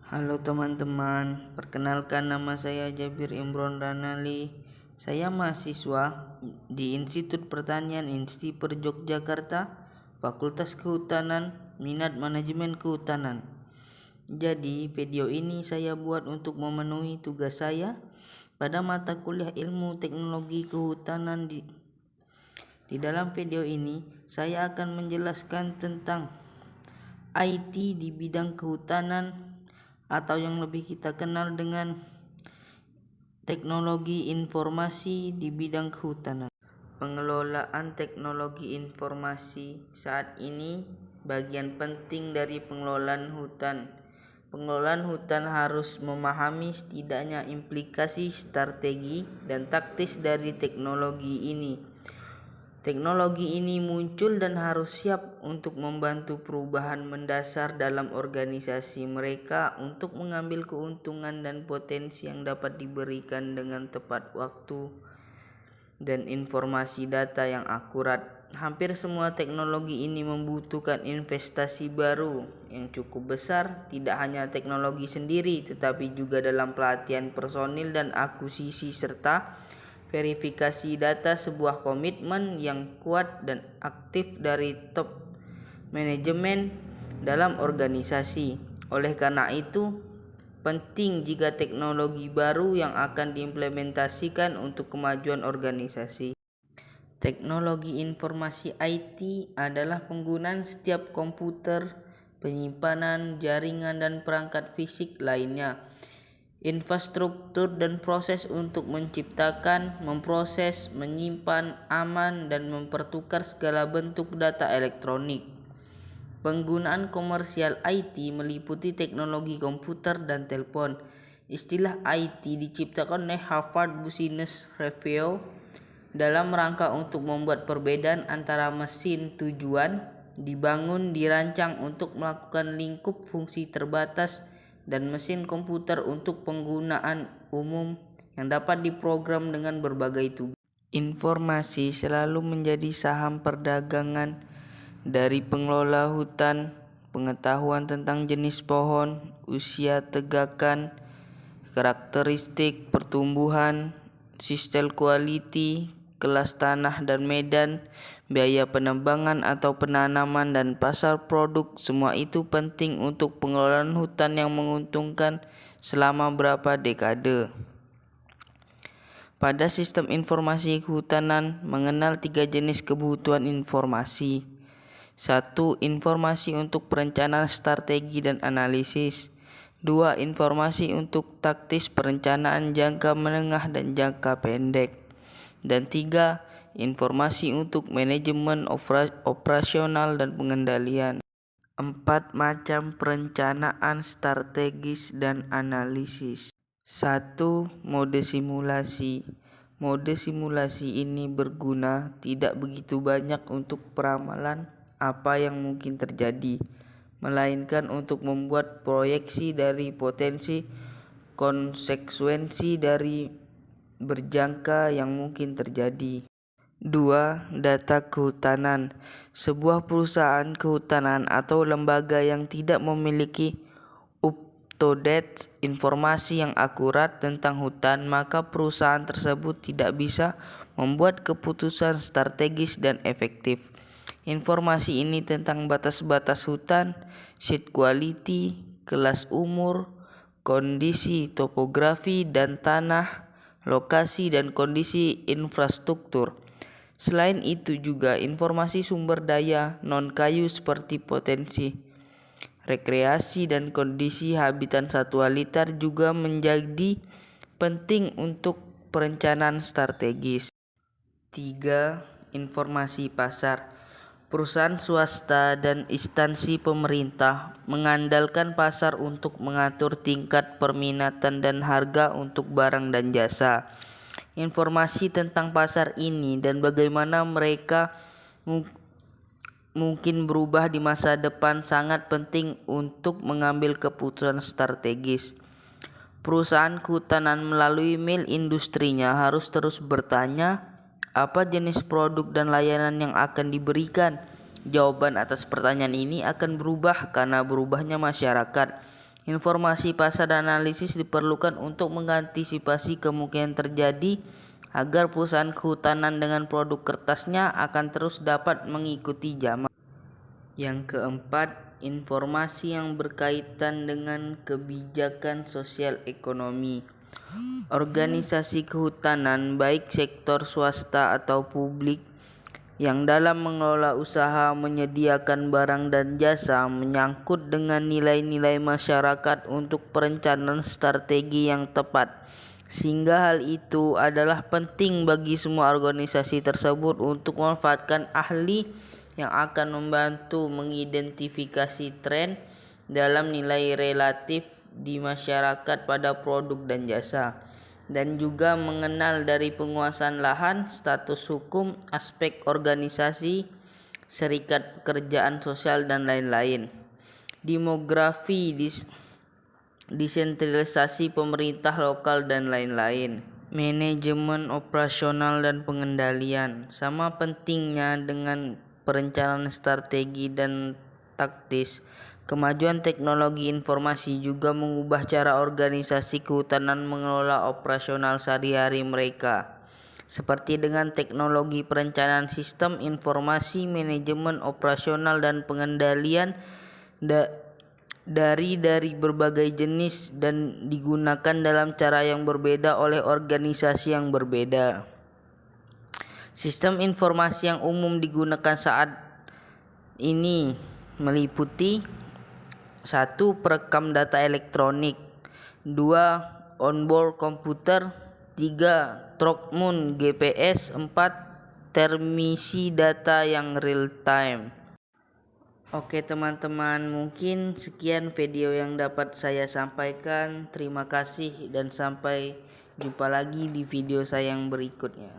Halo teman-teman, perkenalkan nama saya Jabir Imron Ranali. Saya mahasiswa di Institut Pertanian INSTI Yogyakarta, Fakultas Kehutanan, Minat Manajemen Kehutanan. Jadi, video ini saya buat untuk memenuhi tugas saya pada mata kuliah Ilmu Teknologi Kehutanan. Di dalam video ini, saya akan menjelaskan tentang IT di bidang kehutanan, atau yang lebih kita kenal dengan teknologi informasi di bidang kehutanan. Pengelolaan teknologi informasi saat ini bagian penting dari pengelolaan hutan. Pengelolaan hutan harus memahami setidaknya implikasi strategi dan taktis dari teknologi ini. Teknologi ini muncul dan harus siap untuk membantu perubahan mendasar dalam organisasi mereka untuk mengambil keuntungan dan potensi yang dapat diberikan dengan tepat waktu dan informasi data yang akurat. Hampir semua teknologi ini membutuhkan investasi baru yang cukup besar, tidak hanya teknologi sendiri tetapi juga dalam pelatihan personil dan akuisisi serta verifikasi data, sebuah komitmen yang kuat dan aktif dari top manajemen dalam organisasi. Oleh karena itu, penting jika teknologi baru yang akan diimplementasikan untuk kemajuan organisasi. Teknologi informasi IT adalah penggunaan setiap komputer, penyimpanan, jaringan, dan perangkat fisik lainnya, infrastruktur dan proses untuk menciptakan, memproses, menyimpan, aman, dan mempertukar segala bentuk data elektronik. Penggunaan komersial IT meliputi teknologi komputer dan telepon. Istilah IT diciptakan oleh Harvard Business Review dalam rangka untuk membuat perbedaan antara mesin tujuan dibangun dirancang untuk melakukan lingkup fungsi terbatas dan mesin komputer untuk penggunaan umum yang dapat diprogram dengan berbagai tugas. Informasi selalu menjadi saham perdagangan dari pengelola hutan. Pengetahuan tentang jenis pohon, usia tegakan, karakteristik pertumbuhan, sistem kualiti, kelas tanah dan medan, biaya penebangan atau penanaman, dan pasar produk, semua itu penting untuk pengelolaan hutan yang menguntungkan selama berapa dekade. Pada sistem informasi kehutanan mengenal 3 jenis kebutuhan informasi. 1. Informasi untuk perencanaan strategi dan analisis. 2. Informasi untuk taktis perencanaan jangka menengah dan jangka pendek. Dan 3. Informasi untuk manajemen operasional dan pengendalian. 4 macam perencanaan strategis dan analisis. 1. Mode simulasi. Mode simulasi ini berguna tidak begitu banyak untuk peramalan apa yang mungkin terjadi, melainkan untuk membuat proyeksi dari potensi konsekuensi dari berjangka yang mungkin terjadi. 2. Data kehutanan. Sebuah perusahaan kehutanan atau lembaga yang tidak memiliki up-to-date informasi yang akurat tentang hutan, maka perusahaan tersebut tidak bisa membuat keputusan strategis dan efektif. Informasi ini tentang batas-batas hutan, site quality, kelas umur, kondisi topografi dan tanah, lokasi dan kondisi infrastruktur. Selain itu juga informasi sumber daya non-kayu seperti potensi rekreasi dan kondisi habitat satwa liar juga menjadi penting untuk perencanaan strategis. 3. Informasi pasar. Perusahaan swasta dan instansi pemerintah mengandalkan pasar untuk mengatur tingkat perminatan dan harga untuk barang dan jasa. Informasi tentang pasar ini dan bagaimana mereka mungkin berubah di masa depan sangat penting untuk mengambil keputusan strategis. Perusahaan kehutanan melalui mil industrinya harus terus bertanya, apa jenis produk dan layanan yang akan diberikan? Jawaban atas pertanyaan ini akan berubah karena berubahnya masyarakat. Informasi pasar dan analisis diperlukan untuk mengantisipasi kemungkinan terjadi agar perusahaan kehutanan dengan produk kertasnya akan terus dapat mengikuti zaman. Yang keempat, informasi yang berkaitan dengan kebijakan sosial ekonomi. Organisasi kehutanan baik sektor swasta atau publik yang dalam mengelola usaha menyediakan barang dan jasa menyangkut dengan nilai-nilai masyarakat untuk perencanaan strategi yang tepat, sehingga hal itu adalah penting bagi semua organisasi tersebut untuk memanfaatkan ahli yang akan membantu mengidentifikasi tren dalam nilai relatif di masyarakat pada produk dan jasa, dan juga mengenal dari penguasaan lahan, status hukum, aspek organisasi, serikat pekerjaan sosial, dan lain-lain. Demografi, desentralisasi pemerintah lokal, dan lain-lain. Manajemen operasional dan pengendalian. Sama pentingnya dengan perencanaan strategi dan taktis, kemajuan teknologi informasi juga mengubah cara organisasi kehutanan mengelola operasional sehari-hari mereka. Seperti dengan teknologi perencanaan sistem informasi, manajemen operasional dan pengendalian dari berbagai jenis dan digunakan dalam cara yang berbeda oleh organisasi yang berbeda. Sistem informasi yang umum digunakan saat ini meliputi 1. Perekam data elektronik, 2. onboard komputer, 3. Tracking GPS, 4. Transmisi data yang real time. Oke teman-teman, mungkin sekian video yang dapat saya sampaikan. Terima kasih dan sampai jumpa lagi di video saya yang berikutnya.